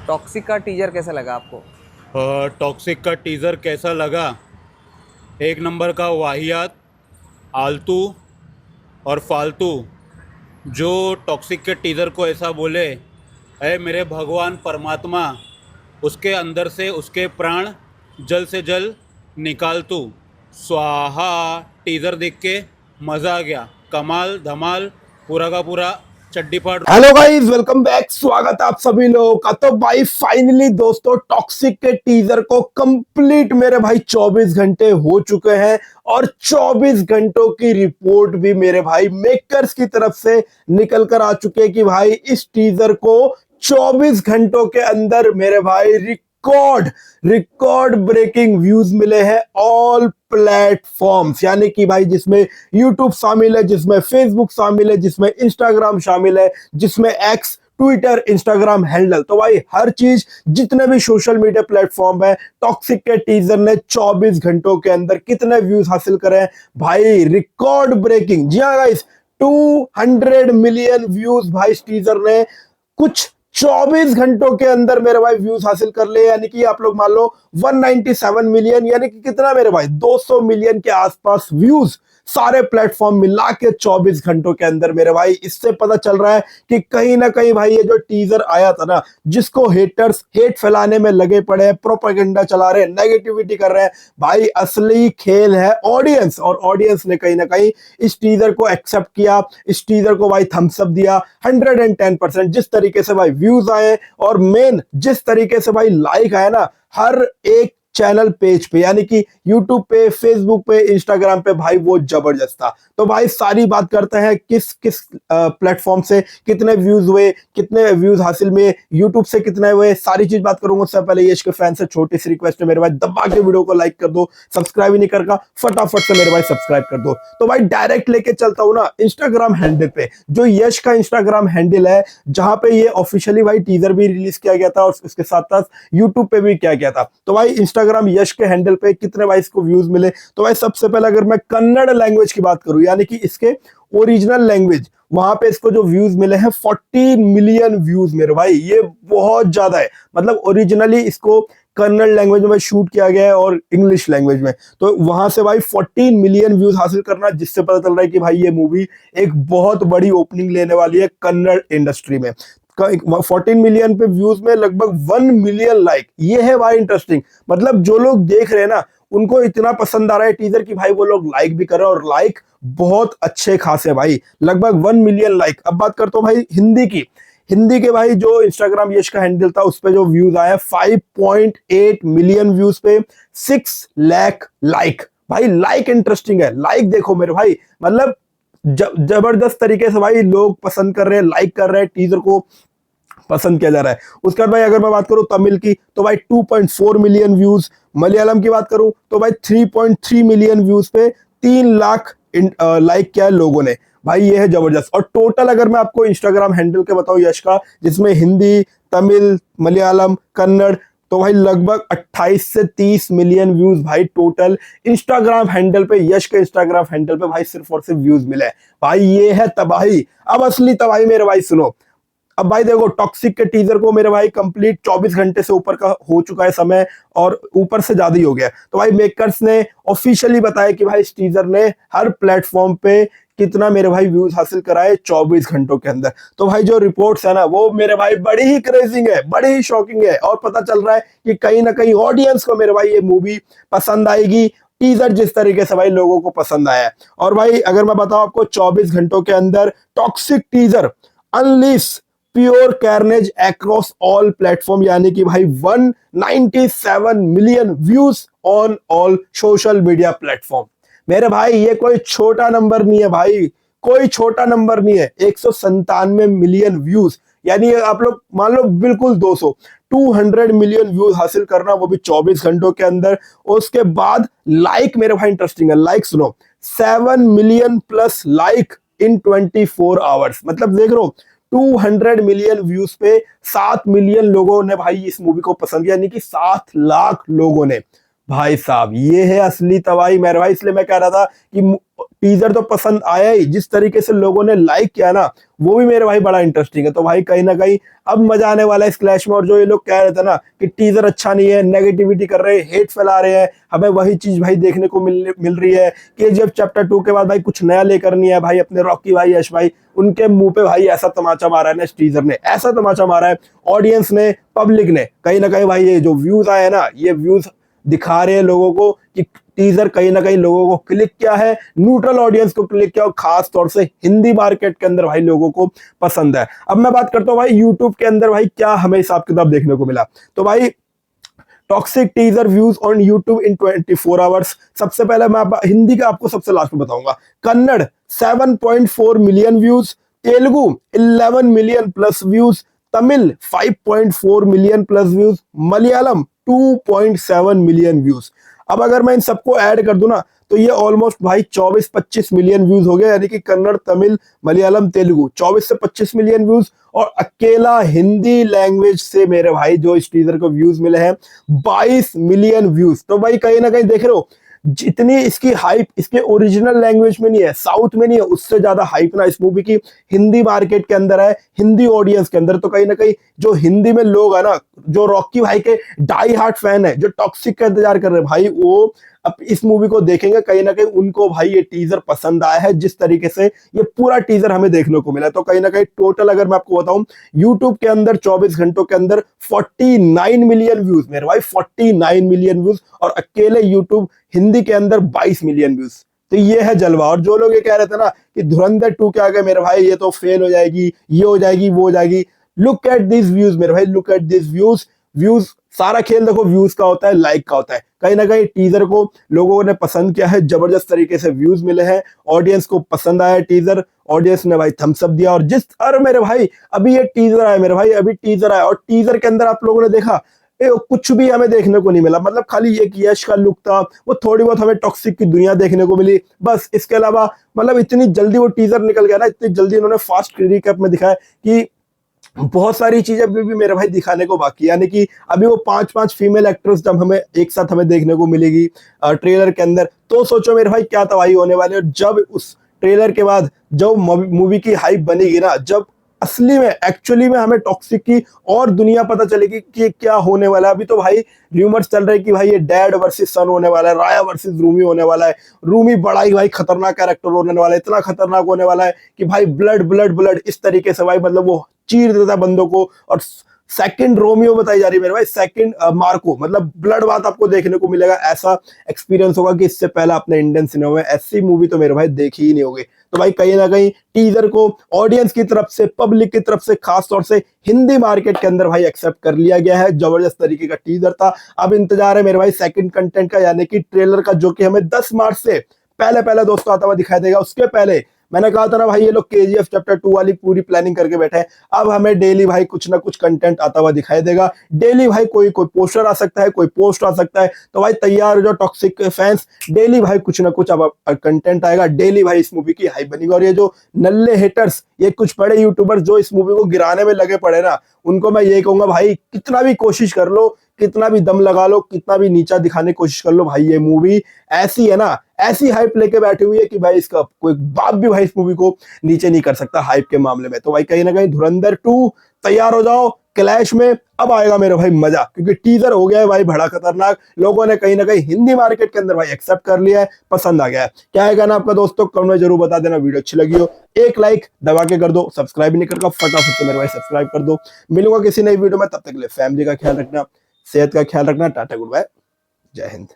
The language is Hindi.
टॉक्सिक का टीजर कैसा लगा आपको? टॉक्सिक का टीज़र कैसा लगा? एक नंबर का वाहियात, आलतू और फालतू। जो टॉक्सिक के टीज़र को ऐसा बोले, अरे मेरे भगवान परमात्मा, उसके अंदर से उसके प्राण जल से जल निकाल तू। स्वाहा। टीज़र देख के मज़ा आ गया। कमाल धमाल, पूरा का पूरा चड्डी फाड़। Hello guys, welcome back. स्वागत है आप सभी लोगों का। तो भाई फाइनली दोस्तों टॉक्सिक के टीजर को कंप्लीट मेरे भाई 24 घंटे हो चुके हैं और 24 घंटों की रिपोर्ट भी मेरे भाई मेकर्स की तरफ से निकल कर आ चुके हैं कि भाई इस टीजर को 24 घंटों के अंदर मेरे भाई रिकॉर्ड ब्रेकिंग व्यूज मिले हैं ऑल प्लेटफॉर्म्स। यानी कि भाई जिसमें यूट्यूब शामिल है, जिसमें फेसबुक शामिल है, जिसमें इंस्टाग्राम शामिल है, जिसमें एक्स, ट्विटर, इंस्टाग्राम हैंडल, तो भाई हर चीज, जितने भी सोशल मीडिया प्लेटफॉर्म है, टॉक्सिक के टीजर ने 24 घंटों के अंदर कितने व्यूज हासिल करे हैं भाई? Record breaking. जी हाँ गाइस, 200 मिलियन व्यूज भाई इस टीजर ने कुछ 24 घंटों के अंदर मेरे भाई व्यूज हासिल कर ले। यानी कि आप लोग मान लो 197 मिलियन, यानी कि कितना मेरे भाई 200 मिलियन के आसपास व्यूज सारे प्लेटफॉर्म मिला के 24 घंटों के अंदर मेरे भाई। इससे पता चल रहा है कि कहीं ना कहीं भाई ये जो टीजर आया था ना, जिसको हेटर्स हेट फैलाने में लगे पड़े हैं, प्रोपेगेंडा चला रहे हैं, नेगेटिविटी कर रहे हैं, भाई असली खेल है ऑडियंस। और ऑडियंस ने कहीं ना कहीं इस टीजर को एक्सेप्ट किया, इस टीजर को भाई थम्स अप दिया 110%। जिस तरीके से भाई व्यूज आए और मेन जिस तरीके से भाई लाइक आया ना हर एक चैनल पेज पे, यानी कि यूट्यूब पे, फेसबुक पे, इंस्टाग्राम पे, भाई वो जबरदस्त था। तो भाई सारी बात करते हैं किस किस प्लेटफॉर्म से कितने व्यूज हुए, कितने व्यूज हासिल में, यूट्यूब से कितने हुए, सारी चीज बात करूंगा। उससे पहले यश के फैन से छोटी सी रिक्वेस्ट है मेरे भाई, दबा के वीडियो को लाइक कर दो, सब्सक्राइब ही नहीं करका फटाफट से मेरे भाई सब्सक्राइब कर दो। तो भाई डायरेक्ट लेके चलता हूं ना इंस्टाग्राम हैंडल पे, जो यश का इंस्टाग्राम हैंडल है, जहां पे ये ऑफिशियली भाई टीजर भी रिलीज किया गया था और उसके साथ साथ यूट्यूब पे भी किया गया था। तो भाई इंस्टाग्राम यश के हैंडल पे कितने भाई इसको व्यूज मिले? तो भाई सबसे पहले अगर मैं कन्नड़ लैंग्वेज की बात करूं, यानी कि इसके ओरिजिनल लैंग्वेज, वहां पे इसको जो व्यूज मिले हैं 40 मिलियन व्यूज मेरे भाई। ये बहुत ज्यादा है। मतलब ओरिजिनली इसको कन्नड़ लैंग्वेज में शूट किया गया है और इंग्लिश लैंग्वेज में, तो वहां से भाई 14 मिलियन व्यूज हासिल करना, जिससे पता चल रहा है कि भाई ये मूवी एक बहुत बड़ी ओपनिंग लेने वाली है कन्नड़ इंडस्ट्री में। 14 मिलियन पे व्यूज में लगभग 1 मिलियन लाइक, ये है भाई इंटरेस्टिंग। मतलब जो लोग देख रहे हैं ना, उनको इतना पसंद आ रहा है टीजर कि भाई वो लोग लाइक भी कर रहे हैं, और लाइक बहुत अच्छे खासे भाई, लगभग 1 मिलियन लाइक। अब बात करता हूँ भाई हिंदी की। हिंदी के भाई जो इंस्टाग्राम यश का हैंडल था, उस पे जो व्यूज आए 5.8 मिलियन व्यूज पे 6 लाख लाइक। भाई लाइक इंटरेस्टिंग है, लाइक देखो मेरे भाई। मतलब जबरदस्त तरीके से भाई लोग पसंद कर रहे हैं, लाइक कर रहे हैं, टीजर को पसंद किया जा रहा है। उसके बाद भाई अगर मैं बात करूं तमिल की, तो भाई 2.4 मिलियन व्यूज। मलयालम की बात करूं तो भाई 3.3 मिलियन व्यूज पे 3 लाख लाइक किया है लोगों ने। भाई ये है जबरदस्त। और टोटल अगर मैं आपको इंस्टाग्राम हैंडल के बताऊं यश का, जिसमें हिंदी, तमिल, मलयालम, कन्नड़, तो भाई लगभग 28 से 30 मिलियन व्यूज भाई टोटल इंस्टाग्राम हैंडल पे, यश के इंस्टाग्राम हैंडल पे भाई सिर्फ और सिर्फ व्यूज मिले। भाई ये है तबाही। अब असली तबाही मेरे भाई सुनो। अब भाई देखो टॉक्सिक के टीजर को मेरे भाई कंप्लीट 24 घंटे से ऊपर का हो चुका है समय, और ऊपर से ज्यादा ही हो गया। तो भाई मेकर्स ने ऑफिशियली बताया कि भाई इस टीजर ने हर प्लेटफॉर्म पे कितना मेरे भाई व्यूज हासिल कराए 24 घंटों के अंदर। तो भाई जो रिपोर्ट्स है ना, वो मेरे भाई बड़ी ही क्रेजिंग है, बड़ी ही शॉकिंग है, और पता चल रहा है कि कहीं ना कहीं ऑडियंस को मेरे भाई ये मूवी पसंद आएगी, टीजर जिस तरीके से भाई लोगों को पसंद आया है। और भाई अगर मैं बताऊं आपको, 24 घंटों के अंदर toxic teaser unleash pure carnage across all platform, यानी कि भाई 197 million views on all social media platform. मेरे भाई ये कोई छोटा नंबर नहीं है भाई, कोई छोटा नंबर नहीं है। 197 मिलियन व्यूज, यानी आप लोग मान लो बिल्कुल 200 मिलियन व्यूज हासिल करना, वो भी 24 घंटों के अंदर। उसके बाद लाइक मेरे भाई इंटरेस्टिंग है, लाइक सुनो, 7 million plus like in 24 hours. मतलब देख लो 200 मिलियन व्यूज पे 7 मिलियन लोगों ने भाई इस मूवी को पसंद किया, यानी कि 7 लाख लोगों ने। भाई साहब ये है असली तबाही मेरे भाई। इसलिए मैं कह रहा था कि टीजर तो पसंद आया ही, जिस तरीके से लोगों ने लाइक किया ना वो भी मेरे भाई बड़ा इंटरेस्टिंग है। तो भाई कहीं ना कहीं अब मजा आने वाला है इस क्लैश में। और जो ये लोग कह रहे थे ना कि टीजर अच्छा नहीं है, नेगेटिविटी कर रहे हैं, हेट फैला रहे हैं, हमें वही चीज भाई देखने को मिल रही है। KGF चैप्टर 2 के बाद भाई कुछ नया लेकर नहीं है भाई। अपने रॉकी भाई, यश भाई, उनके मुंह पे भाई ऐसा तमाचा मारा है ना इस टीजर ने, ऐसा तमाचा मारा है ऑडियंस ने, पब्लिक ने। कहीं ना कहीं भाई ये जो व्यूज आए हैं ना, ये व्यूज दिखा रहे हैं लोगों को कि टीजर कहीं ना कहीं लोगों को क्लिक किया है, न्यूट्रल ऑडियंस को क्लिक किया, और खास तौर से हिंदी मार्केट के अंदर भाई लोगों को पसंद है। अब मैं बात करता हूं भाई यूट्यूब के अंदर भाई क्या हमें हिसाब किताब देखने को मिला। तो भाई toxic teaser views on YouTube in 24 hours. सबसे पहले मैं हिंदी का आपको सबसे लास्ट में बताऊंगा। Kannada 7.4 million views, Telugu 11 million plus views, Tamil 5.4 million plus views, Malayalam 2.7 million views. अब अगर मैं इन सबको ऐड कर दूं ना तो ये ऑलमोस्ट भाई 24-25 मिलियन व्यूज हो गए। यानी कि कन्नड़, तमिल, मलयालम, तेलुगु 24 से 25 मिलियन व्यूज। और अकेला हिंदी लैंग्वेज से मेरे भाई जो इस टीजर को व्यूज मिले हैं 22 मिलियन व्यूज। तो भाई कहीं ना कहीं देख रहे हो जितनी इसकी हाइप इसके ओरिजिनल लैंग्वेज में नहीं है, साउथ में नहीं है, उससे ज्यादा हाइप ना इस मूवी की हिंदी मार्केट के अंदर है, हिंदी ऑडियंस के अंदर। तो कहीं ना कहीं जो हिंदी में लोग है ना, जो रॉकी भाई के डाई हार्ट फैन है, जो टॉक्सिक का इंतजार कर रहे हैं भाई, वो अब इस मूवी को देखेंगे। कहीं ना कहीं उनको भाई ये टीजर पसंद आया है, जिस तरीके से ये पूरा टीजर हमें देखने को मिला। तो कहीं ना कहीं टोटल अगर मैं आपको बताऊं यूट्यूब के अंदर 24 घंटों के अंदर 49 मिलियन व्यूज मेरे भाई, 49 मिलियन व्यूज। और अकेले यूट्यूब हिंदी के अंदर 22 मिलियन व्यूज। तो ये है जलवा। और जो लोग ये कह रहे थे ना कि धुरंधर 2 के आगे मेरे भाई ये तो फेल हो जाएगी, ये हो जाएगी, वो हो जाएगी, लुक एट दिस व्यूज मेरे भाई, look at this views. Views सारा खेल देखो व्यूज का होता है, लाइक का होता है। कहीं ना कहीं टीजर को लोगों ने पसंद किया है, जबरदस्त तरीके से व्यूज मिले हैं, ऑडियंस को पसंद आया टीजर, ऑडियंस ने भाई थम्स अप दिया। और जिस अरे मेरे भाई अभी ये टीजर आया मेरे भाई, अभी टीजर आया और टीजर के अंदर आप लोगों ने देखा कुछ भी हमें देखने को नहीं मिला। मतलब खाली एक यश का लुक था, वो थोड़ी बहुत हमें टॉक्सिक की दुनिया देखने को मिली, बस। इसके अलावा मतलब इतनी जल्दी वो टीजर निकल गया ना, इतनी जल्दी इन्होंने फास्ट रिकैप में दिखाया कि बहुत सारी चीजें अभी भी मेरे भाई दिखाने को बाकी है। यानी कि अभी वो 5-5 फीमेल एक्ट्रेस जब हमें एक साथ हमें देखने को मिलेगी ट्रेलर के अंदर, तो सोचो मेरे भाई क्या तबाही होने वाली है। और जब उस ट्रेलर के बाद जो मूवी की हाइप बनेगी ना, जब असली में एक्चुअली में हमें टॉक्सिक की और दुनिया पता चलेगी कि क्या होने वाला है। अभी तो भाई र्यूमर्स चल रहे हैं कि भाई ये डैड वर्सेस सन होने वाला है, राया वर्सेस रूमी होने वाला है। रूमी बड़ा ही भाई खतरनाक कैरेक्टर होने वाला है, इतना खतरनाक होने वाला है कि भाई ब्लड ब्लड ब्लड इस तरीके से भाई, मतलब वो चीर देता है बंदों को। और सेकंड रोमियो बताई जा रही है मेरे भाई, सेकंड मार्को, मतलब ब्लड बात आपको देखने को मिलेगा। ऐसा एक्सपीरियंस होगा कि इससे पहले आपने इंडियन सिनेमा में ऐसी मूवी तो मेरे भाई देखी ही नहीं होगी। तो भाई कहीं ना कहीं टीजर को ऑडियंस की तरफ से, पब्लिक की तरफ से, खास तौर से हिंदी मार्केट के अंदर भाई एक्सेप्ट कर लिया गया है। जबरदस्त तरीके का टीजर था। अब इंतजार है मेरे भाई सेकंड कंटेंट का, यानी कि ट्रेलर का, जो कि हमें 10 मार्च से पहले पहले दोस्तों आता हुआ दिखाई देगा। उसके पहले मैंने कहा था ना भाई, ये लोग KGF चैप्टर 2 वाली पूरी प्लानिंग करके बैठे हैं। अब हमें डेली भाई कुछ ना कुछ कंटेंट आता हुआ दिखाई देगा। डेली भाई कोई पोस्टर आ सकता है, कोई पोस्ट आ सकता है। तो भाई तैयार हो जाओ टॉक्सिक फैंस, डेली भाई कुछ ना कुछ अब कंटेंट आएगा। डेली भाई इस मूवी की हाइप बनेगी। और ये जो नल्ले हेटर्स, ये कुछ बड़े यूट्यूबर्स जो इस मूवी को गिराने में लगे पड़े ना, उनको मैं ये कहूंगा भाई कितना भी कोशिश कर लो, कितना भी दम लगा लो, कितना भी नीचा दिखाने की कोशिश कर लो, भाई ये मूवी ऐसी है ना, ऐसी हाइप लेके बैठी हुई है कि भाई इसका कोई बाप भी भाई इस मूवी को नीचे नहीं कर सकता हाइप के मामले में। तो भाई कहीं ना कहीं धुरंधर 2 तैयार हो जाओ क्लैश में। अब आएगा मेरे भाई मजा, क्योंकि टीजर हो गया है भाई बड़ा खतरनाक। लोगों ने कहीं ना कहीं हिंदी मार्केट के अंदर भाई एक्सेप्ट कर लिया है, पसंद आ गया है। क्या है कहना आपका दोस्तों, कमेंट में जरूर बता देना। वीडियो अच्छी लगी हो एक लाइक दबा के कर दो, सब्सक्राइब नहीं करके फटाफट से मेरे भाई सब्सक्राइब कर दो। मिलूंगा किसी नई वीडियो में, तब तक के लिए फैमिली का ख्याल रखना, सेहत का ख्याल रखना। टाटा गुड बाय, जय हिंद।